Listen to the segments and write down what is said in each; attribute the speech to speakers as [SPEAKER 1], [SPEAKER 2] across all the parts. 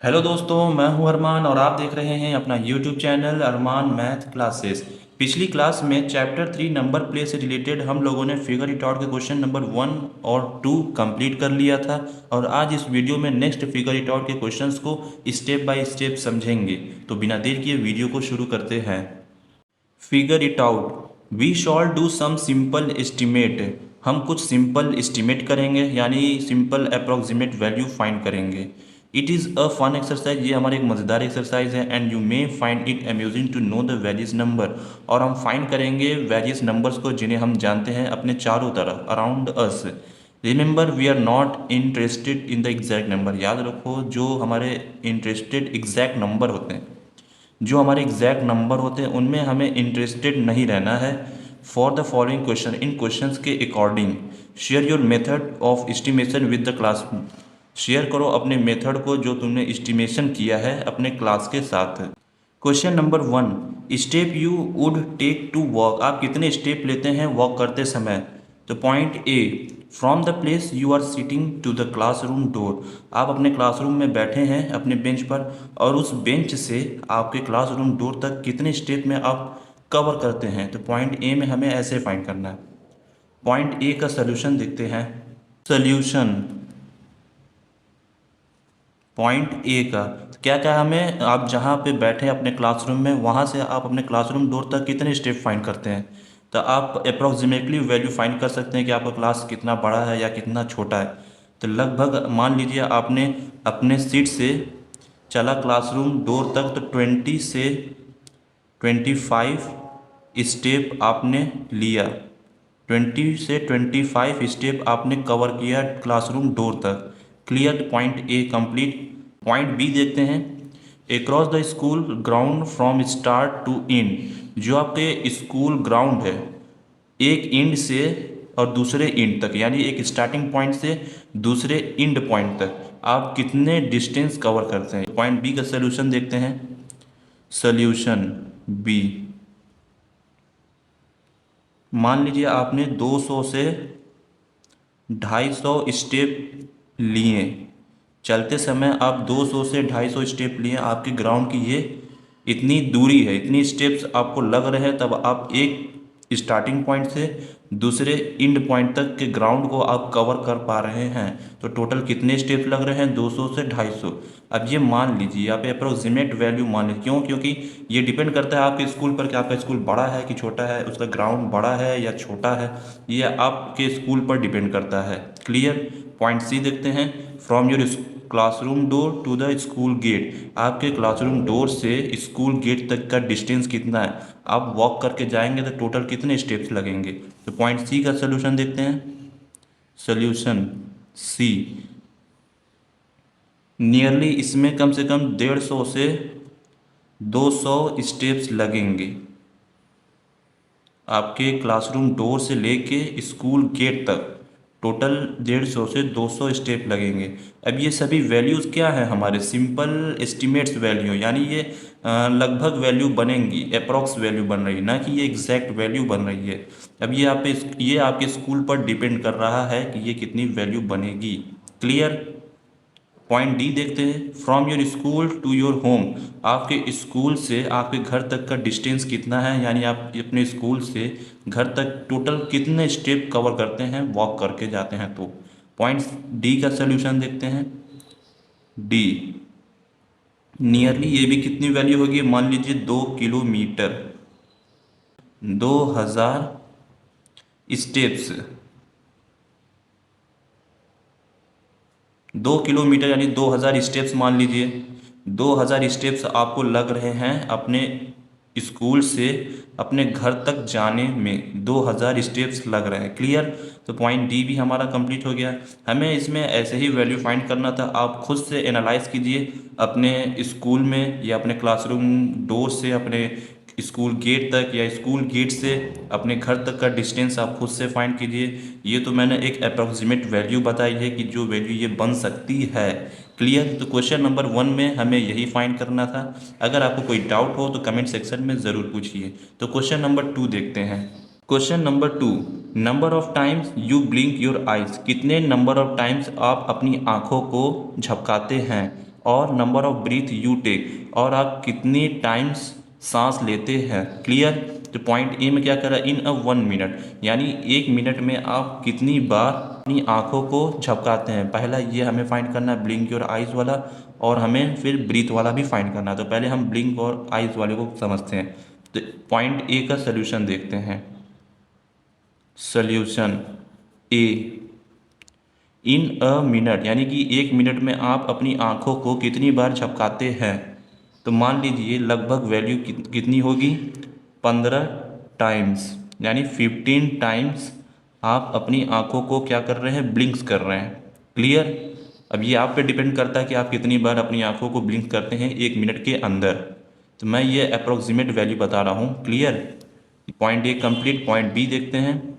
[SPEAKER 1] Hello दोस्तों, मैं हूं अरमान और आप देख रहे हैं अपना यूट्यूब चैनल अरमान मैथ क्लासेस। पिछली क्लास में चैप्टर 3 नंबर प्ले से रिलेटेड हम लोगों ने फिगर इट आउट के क्वेश्चन नंबर 1 और 2 कंप्लीट कर लिया था और आज इस वीडियो में नेक्स्ट फिगर इट आउट के क्वेश्चंस को स्टेप बाय स्टेप समझेंगे। तो बिना देर किए वीडियो को शुरू करते हैं। Figure it out we shall do some simple estimate. हम कुछ सिंपल एस्टिमेट करेंगे यानी सिंपल अप्रोक्सीमेट वैल्यू फाइंड करेंगे। It is a fun exercise, ये हमारी एक मज़ेदार एक्सरसाइज है and you may find it amusing to know the various number. और हम फाइंड करेंगे वेरियस नंबर्स को जिन्हें हम जानते हैं अपने चारों तरफ around us. Remember we are not interested in the exact number. याद रखो, जो हमारे इंटरेस्टेड एग्जैक्ट नंबर होते हैं, जो हमारे एग्जैक्ट नंबर होते हैं उनमें हमें इंटरेस्टेड नहीं रहना है। फॉर द फॉलोइंग क्वेश्चन, इन क्वेश्चंस के according share your method of estimation with the class. Share करो अपने मेथड को जो तुमने एस्टिमेशन किया है अपने क्लास के साथ। Question number 1, step you would take to walk. आप कितने स्टेप लेते हैं वॉक करते समय? तो point A, from the place you are sitting to the classroom door. आप अपने क्लासरूम में बैठे हैं अपने बेंच पर और उस बेंच से आपके क्लासरूम डोर तक कितने स्टेप में आप कवर करते हैं? तो पॉइंट ए में हमें ऐसे फाइंड करना है। पॉइंट ए का सोल्यूशन देखते हैं। सोल्यूशन पॉइंट ए का क्या क्या हमें, आप जहाँ पे बैठे हैं अपने क्लासरूम में वहाँ से आप अपने क्लासरूम डोर तक कितने स्टेप फाइंड करते हैं? तो आप अप्रोक्सीमेटली वैल्यू फाइंड कर सकते हैं कि आपका क्लास कितना बड़ा है या कितना छोटा है। तो लगभग मान लीजिए आपने अपने सीट से चला क्लासरूम डोर तक तो 20 से 25 स्टेप आपने लिया। 20 से 25 स्टेप आपने कवर किया क्लासरूम डोर तक। Clear, point A complete. Point B देखते हैं। Across the school ground from start to end. जो आपके स्कूल ग्राउंड है एक एंड से और दूसरे एंड तक, यानी एक स्टार्टिंग पॉइंट से दूसरे एंड पॉइंट तक आप कितने डिस्टेंस कवर करते हैं? पॉइंट बी का सोल्यूशन देखते हैं। सोल्यूशन बी, मान लीजिए आपने 200 से 250 स्टेप लिए। चलते समय आप 200 से 250 स्टेप लिए, आपके ग्राउंड की ये इतनी दूरी है, इतनी स्टेप्स आपको लग रहे हैं, तब आप एक स्टार्टिंग पॉइंट से दूसरे एंड पॉइंट तक के ग्राउंड को आप कवर कर पा रहे हैं। तो टोटल कितने स्टेप लग रहे हैं? 200 से 250। अब ये मान लीजिए, आप अप्रोक्सीमेट वैल्यू मान लीजिए। क्यों? क्योंकि ये डिपेंड करता है आपके स्कूल पर कि आपका स्कूल बड़ा है कि छोटा है, उसका ग्राउंड बड़ा है या छोटा है, ये आपके स्कूल पर डिपेंड करता है। क्लियर, पॉइंट सी देखते हैं। From your classroom door to the school gate. आपके क्लासरूम डोर से स्कूल गेट तक का डिस्टेंस कितना है? आप वॉक करके जाएंगे तो टोटल कितने स्टेप्स लगेंगे? तो पॉइंट सी का सोल्यूशन देखते हैं। सोल्यूशन सी, नियरली इसमें कम से कम 150 से 200 स्टेप्स लगेंगे आपके क्लासरूम डोर से लेके स्कूल गेट तक। टोटल 150 से 200 स्टेप लगेंगे। अब ये सभी वैल्यूज़ क्या है? हमारे सिंपल एस्टिमेट्स वैल्यू, यानी ये लगभग वैल्यू बनेंगी, अप्रॉक्स वैल्यू बन रही है, ना कि ये एग्जैक्ट वैल्यू बन रही है। अब ये आपके स्कूल पर डिपेंड कर रहा है कि ये कितनी वैल्यू बनेगी। क्लियर, पॉइंट डी देखते हैं। From your school to your home. आपके स्कूल से आपके घर तक का डिस्टेंस कितना है, यानी आप अपने स्कूल से घर तक टोटल कितने स्टेप कवर करते हैं वॉक करके जाते हैं? तो पॉइंट डी का सोल्यूशन देखते हैं। डी, नियरली ये भी कितनी वैल्यू होगी? मान लीजिए 2 किलोमीटर, 2000 स्टेप्स। 2 किलोमीटर यानी 2000 स्टेप्स मान लीजिए। 2000 स्टेप्स आपको लग रहे हैं अपने स्कूल से अपने घर तक जाने में, 2000 स्टेप्स लग रहे हैं। क्लियर, तो पॉइंट डी भी हमारा कंप्लीट हो गया। हमें इसमें ऐसे ही वैल्यू फाइंड करना था। आप खुद से एनालाइज कीजिए अपने स्कूल में या अपने क्लासरूम डोर से अपने स्कूल गेट तक या स्कूल गेट से अपने घर तक का डिस्टेंस आप खुद से फाइंड कीजिए। ये तो मैंने एक अप्रॉक्सीमेट वैल्यू बताई है कि जो वैल्यू ये बन सकती है। क्लियर, तो क्वेश्चन नंबर 1 में हमें यही फाइंड करना था। अगर आपको कोई डाउट हो तो कमेंट सेक्शन में ज़रूर पूछिए। तो क्वेश्चन नंबर 2 देखते हैं। Question number 2, number of times you blink your eyes. कितने नंबर ऑफ टाइम्स आप अपनी आँखों को झपकाते हैं? और number of breath you take, और आप कितनी टाइम्स सांस लेते हैं। क्लियर। तो पॉइंट ए में क्या कर रहा है, इन अ 1 मिनट, यानी 1 मिनट में आप कितनी बार अपनी आंखों को झपकाते हैं। पहला ये हमें फाइंड करना है, ब्लिंक योर आइज़ वाला, और हमें फिर ब्रीथ वाला भी फाइंड करना है। तो पहले हम ब्लिंक और आइज़ वाले को समझते हैं। तो पॉइंट ए का सोल्यूशन देखते हैं। Solution A, in a minute, यानी कि 1 मिनट में आप अपनी आंखों को कितनी बार झपकाते हैं। तो मान लीजिए लगभग वैल्यू कितनी होगी, 15 टाइम्स, यानी 15 टाइम्स आप अपनी आंखों को क्या कर रहे हैं, ब्लिंक्स कर रहे हैं। क्लियर। अब ये आप पे डिपेंड करता है कि आप कितनी बार अपनी आंखों को ब्लिंक करते हैं 1 मिनट के अंदर। तो मैं ये अप्रोक्सीमेट वैल्यू बता रहा हूँ। Clear. Point A complete. Point B देखते हैं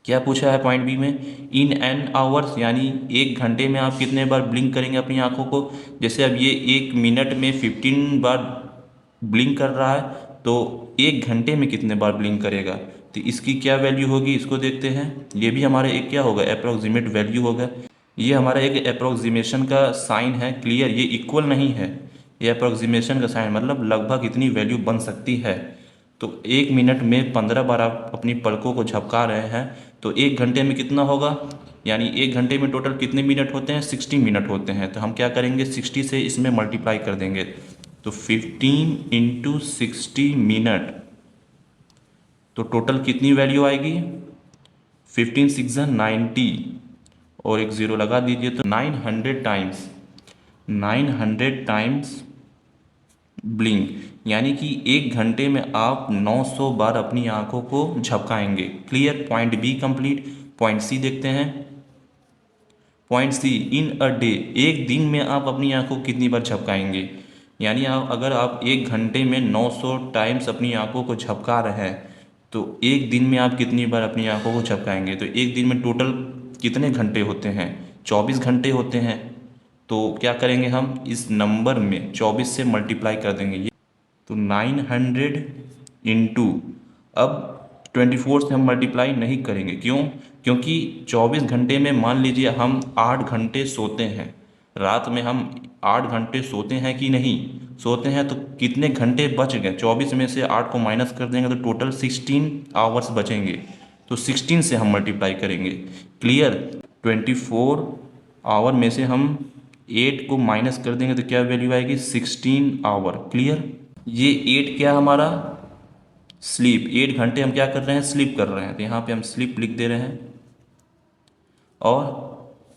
[SPEAKER 1] क्या पूछा है पॉइंट बी में, इन एन आवर्स, यानी 1 घंटे में आप कितने बार ब्लिंक करेंगे अपनी आंखों को। जैसे अब ये 1 मिनट में 15 बार ब्लिंक कर रहा है, तो 1 घंटे में कितने बार ब्लिंक करेगा। तो इसकी क्या वैल्यू होगी, इसको देखते हैं। ये भी हमारा एक क्या होगा, अप्रोक्सीमेट वैल्यू होगा। ये हमारा एक अप्रोक्सीमेशन का साइन है। क्लियर। ये इक्वल नहीं है, ये अप्रोक्सीमेशन का साइन, मतलब लगभग इतनी वैल्यू बन सकती है। तो 1 मिनट में 15 बार आप अपनी पलकों को झपका रहे हैं, तो 1 घंटे में कितना होगा, यानी 1 घंटे में टोटल कितने मिनट होते हैं, 60 मिनट होते हैं। तो हम क्या करेंगे, 60 से इसमें मल्टीप्लाई कर देंगे। तो 15 इंटू 60 मिनट, तो टोटल कितनी वैल्यू आएगी, 15 6 90, और एक ज़ीरो लगा दीजिए, तो 900 टाइम्स, 900 टाइम्स ब्लिंक, यानी कि 1 घंटे में आप 900 बार अपनी आंखों को झपकाएंगे। Clear. Point B complete. Point C देखते हैं। Point C, in a day, एक दिन में आप अपनी आंखों को कितनी बार झपकाएंगे। यानी अगर आप 1 घंटे में 900 टाइम्स अपनी आंखों को झपका रहे हैं, तो एक दिन में आप कितनी बार अपनी आंखों को झपकाएंगे। तो एक दिन में टोटल कितने घंटे होते हैं, 24 घंटे होते हैं। तो क्या करेंगे, हम इस नंबर में 24 से मल्टीप्लाई कर देंगे। तो 900 इंटू, अब 24 से हम मल्टीप्लाई नहीं करेंगे, क्यों, क्योंकि 24 घंटे में मान लीजिए हम 8 घंटे सोते हैं, रात में हम 8 घंटे सोते हैं कि नहीं सोते हैं, तो कितने घंटे बच गए, 24 में से 8 को माइनस कर देंगे तो टोटल 16 आवर्स बचेंगे। तो 16 से हम मल्टीप्लाई करेंगे। क्लियर। 24 आवर में से हम 8 को माइनस कर देंगे तो क्या वैल्यू आएगी, 16 आवर। क्लियर। ये 8 क्या हमारा, स्लीप, 8 घंटे हम क्या कर रहे हैं, स्लीप कर रहे हैं। तो यहाँ पे हम स्लीप लिख दे रहे हैं, और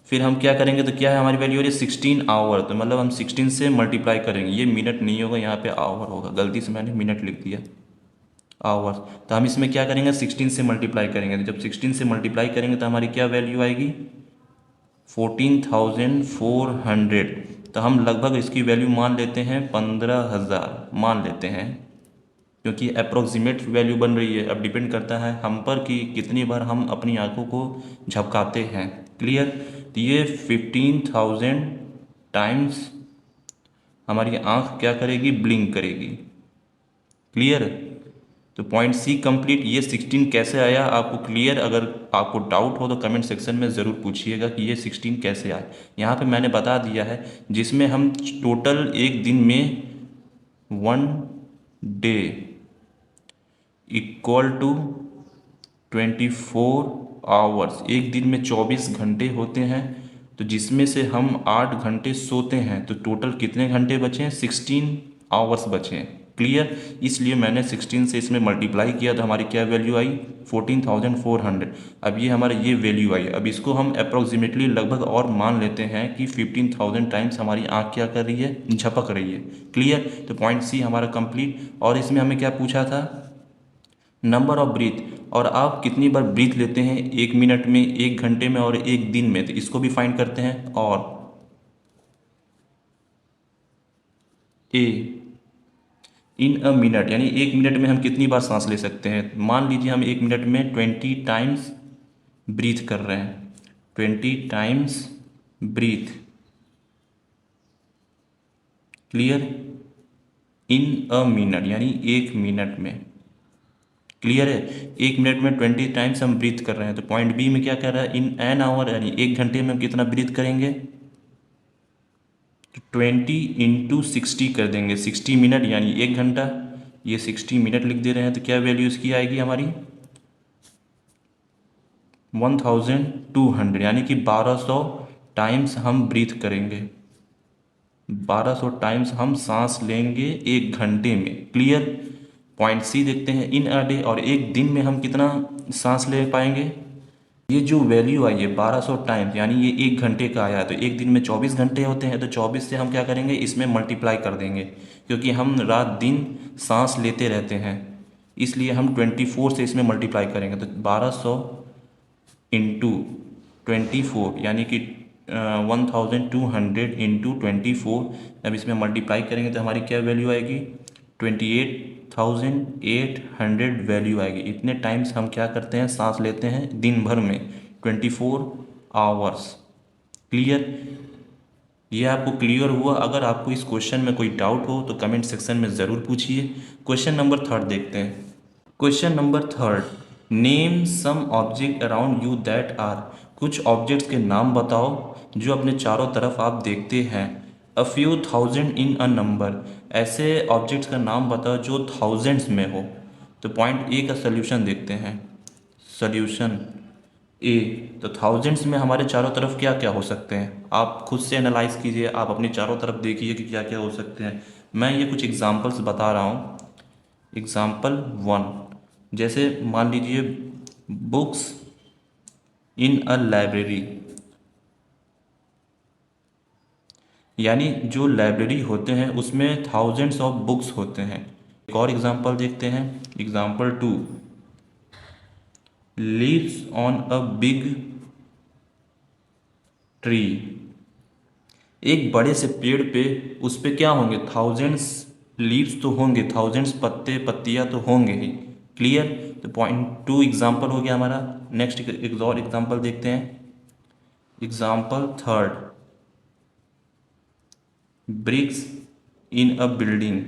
[SPEAKER 1] फिर हम क्या करेंगे, तो क्या है हमारी वैल्यू हो रही है 16 आवर। तो मतलब हम 16 से मल्टीप्लाई करेंगे, ये मिनट नहीं होगा, यहाँ पे आवर होगा, गलती से मैंने मिनट लिख दिया, आवर। तो हम इसमें क्या करेंगे, 16 से मल्टीप्लाई करेंगे। तो जब 16 से मल्टीप्लाई करेंगे तो हमारी क्या वैल्यू आएगी, 14,400। तो हम लगभग इसकी वैल्यू मान लेते हैं 15,000 मान लेते हैं, क्योंकि अप्रोक्सीमेट वैल्यू बन रही है। अब डिपेंड करता है हम पर कि कितनी बार हम अपनी आंखों को झपकाते हैं। क्लियर। तो ये 15,000 टाइम्स हमारी आंख क्या करेगी, ब्लिंक करेगी। क्लियर। तो पॉइंट सी कंप्लीट। ये 16 कैसे आया आपको क्लियर, अगर आपको डाउट हो तो कमेंट सेक्शन में ज़रूर पूछिएगा कि ये 16 कैसे आए। यहाँ पे मैंने बता दिया है, जिसमें हम टोटल एक दिन में 1 डे इक्वल टू 24 आवर्स, एक दिन में 24 घंटे होते हैं, तो जिसमें से हम 8 घंटे सोते हैं, तो टोटल कितने घंटे बचे हैं, 16 आवर्स बचे हैं। क्लियर। इसलिए मैंने 16 से इसमें मल्टीप्लाई किया, तो हमारी क्या वैल्यू आई, 14,400। अब ये हमारा ये वैल्यू आई। अब इसको हम अप्रोक्सीमेटली लगभग और मान लेते हैं कि 15,000 टाइम्स हमारी आँख क्या कर रही है, झपक रही है। क्लियर। तो पॉइंट सी हमारा कंप्लीट। और इसमें हमें क्या पूछा था, नंबर ऑफ ब्रीथ, और आप कितनी बार ब्रीथ लेते हैं 1 मिनट में, 1 घंटे में और एक दिन में, तो इसको भी फाइंड करते हैं। और ए, इन अ मिनट, यानी 1 मिनट में हम कितनी बार सांस ले सकते हैं। मान लीजिए हम 1 मिनट में 20 टाइम्स ब्रीथ कर रहे हैं, 20 times breath. Clear. In a minute, यानी 1 मिनट में। क्लियर है। 1 मिनट में 20 टाइम्स हम ब्रीथ कर रहे हैं। तो पॉइंट बी में क्या कह रहा है, इन एन आवर, यानी 1 घंटे में हम कितना ब्रीथ करेंगे, तो 20 × 60 कर देंगे, 60 मिनट यानी 1 घंटा। ये 60 मिनट लिख दे रहे हैं, तो क्या वैल्यू इसकी आएगी हमारी 1200, यानी कि 1200 टाइम्स हम ब्रीथ करेंगे, 1200 टाइम्स हम सांस लेंगे 1 घंटे में। क्लियर। पॉइंट सी देखते हैं, इन अ डे, और एक दिन में हम कितना सांस ले पाएंगे। ये जो वैल्यू आई है 1200 टाइम्स, यानी ये 1 घंटे का आया है, तो एक दिन में 24 घंटे होते हैं, तो 24 से हम क्या करेंगे, इसमें मल्टीप्लाई कर देंगे, क्योंकि हम रात दिन सांस लेते रहते हैं, इसलिए हम 24 से इसमें मल्टीप्लाई करेंगे। तो 1200 इंटू 24 यानी कि 1200 इंटू 24, अब इसमें मल्टीप्लाई करेंगे तो हमारी क्या वैल्यू आएगी 28,800 वैल्यू आएगी। इतने टाइम्स हम क्या करते हैं, सांस लेते हैं दिन भर में, 24 आवर्स। क्लियर। ये आपको क्लियर हुआ। अगर आपको इस क्वेश्चन में कोई डाउट हो तो कमेंट सेक्शन में ज़रूर पूछिए। क्वेश्चन नंबर 3 देखते हैं। Question number 3, name some object around you that are, कुछ ऑब्जेक्ट्स के नाम बताओ जो अपने चारों तरफ आप देखते हैं। A few thousand in a number, ऐसे ऑब्जेक्ट्स का नाम बताओ जो थाउजेंड्स में हो। तो पॉइंट ए का सोल्यूशन देखते हैं। सोल्यूशन ए, तो थाउजेंड्स में हमारे चारों तरफ क्या क्या हो सकते हैं, आप खुद से एनालाइज कीजिए, आप अपने चारों तरफ देखिए कि क्या क्या हो सकते हैं। मैं ये कुछ एग्जांपल्स बता रहा हूँ। एग्जाम्पल 1, जैसे मान लीजिए बुक्स इन अ लाइब्रेरी, यानी जो लाइब्रेरी होते हैं उसमें थाउजेंड्स ऑफ बुक्स होते हैं। एक और एग्जांपल देखते हैं। Example 2, leaves on a big tree, एक बड़े से पेड़ पे उस पे क्या होंगे, थाउजेंड्स लीव्स तो होंगे, थाउजेंड्स पत्ते पत्तियां तो होंगे ही। क्लियर। तो पॉइंट 2 एग्जाम्पल हो गया हमारा। नेक्स्ट एक और एग्जाम्पल देखते हैं। एग्जाम्पल 3, ब्रिक्स इन अ बिल्डिंग,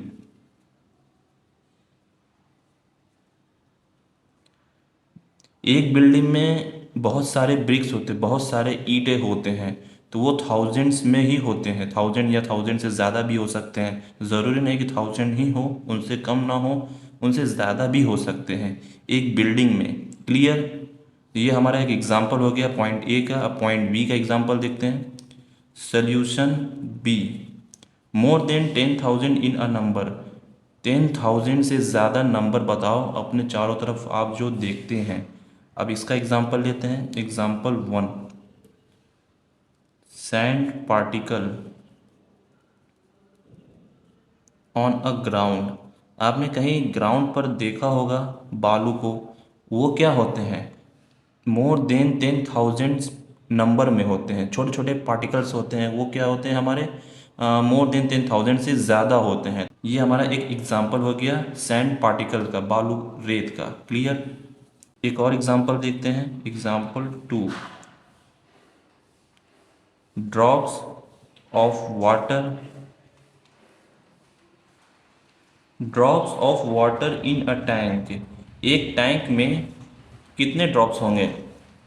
[SPEAKER 1] एक बिल्डिंग में बहुत सारे ब्रिक्स होते हैं, बहुत सारे ईंटें होते हैं, तो वो थाउजेंड्स में ही होते हैं, थाउजेंड या थाउजेंड से ज़्यादा भी हो सकते हैं, ज़रूरी नहीं कि थाउजेंड ही हो, उनसे कम ना हो, उनसे ज़्यादा भी हो सकते हैं एक बिल्डिंग में। क्लियर। ये हमारा एक एग्जाम्पल हो गया पॉइंट ए का। अब पॉइंट बी का एग्जाम्पल देखते हैं। Solution B, more than 10,000 in a number, 10,000 से ज़्यादा नंबर बताओ अपने चारों तरफ आप जो देखते हैं। अब इसका एग्जाम्पल लेते हैं। Example 1, sand particle on a ground, आपने कहीं ग्राउंड पर देखा होगा बालू को, वो क्या होते हैं, मोर देन 10,000 नंबर में होते हैं, छोटे छोटे पार्टिकल्स होते हैं, वो क्या होते हैं हमारे मोर देन 10,000 से ज़्यादा होते हैं। ये हमारा एक एग्जाम्पल हो गया सैंड पार्टिकल का, बालू रेत का। क्लियर। एक और एग्जाम्पल देखते हैं। Example 2, drops of water, drops of water in a tank, एक टैंक में कितने ड्रॉप्स होंगे,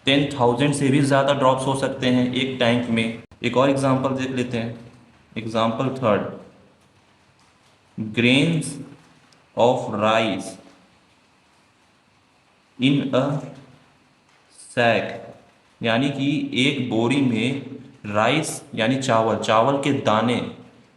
[SPEAKER 1] 10,000 से भी ज़्यादा ड्रॉप्स हो सकते हैं एक टैंक में। एक और एग्जांपल देख लेते हैं। Example 3, grains of rice in a sack, यानी कि एक बोरी में राइस यानी चावल, चावल के दाने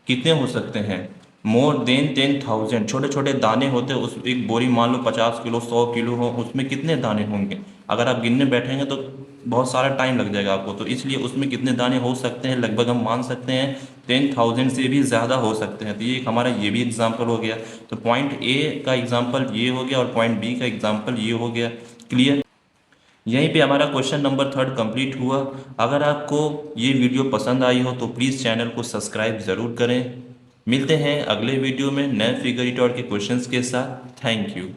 [SPEAKER 1] कितने हो सकते हैं, मोर देन 10,000, छोटे छोटे दाने होते हैं उस एक बोरी, मान लो 50 किलो 100 किलो हो, उसमें कितने दाने होंगे। अगर आप गिनने बैठेंगे तो बहुत सारा टाइम लग जाएगा आपको, तो इसलिए उसमें कितने दाने हो सकते हैं, लगभग हम मान सकते हैं 10,000 से भी ज़्यादा हो सकते हैं। तो ये हमारा ये भी एग्जाम्पल हो गया। तो पॉइंट ए का एग्जाम्पल ये हो गया और पॉइंट बी का एग्जाम्पल ये हो गया। क्लियर। यहीं पे हमारा क्वेश्चन नंबर 3 कंप्लीट हुआ। अगर आपको ये वीडियो पसंद आई हो तो प्लीज़ चैनल को सब्सक्राइब ज़रूर करें। मिलते हैं अगले वीडियो में नए फिगर इट आउट के क्वेश्चंस के साथ। Thank you.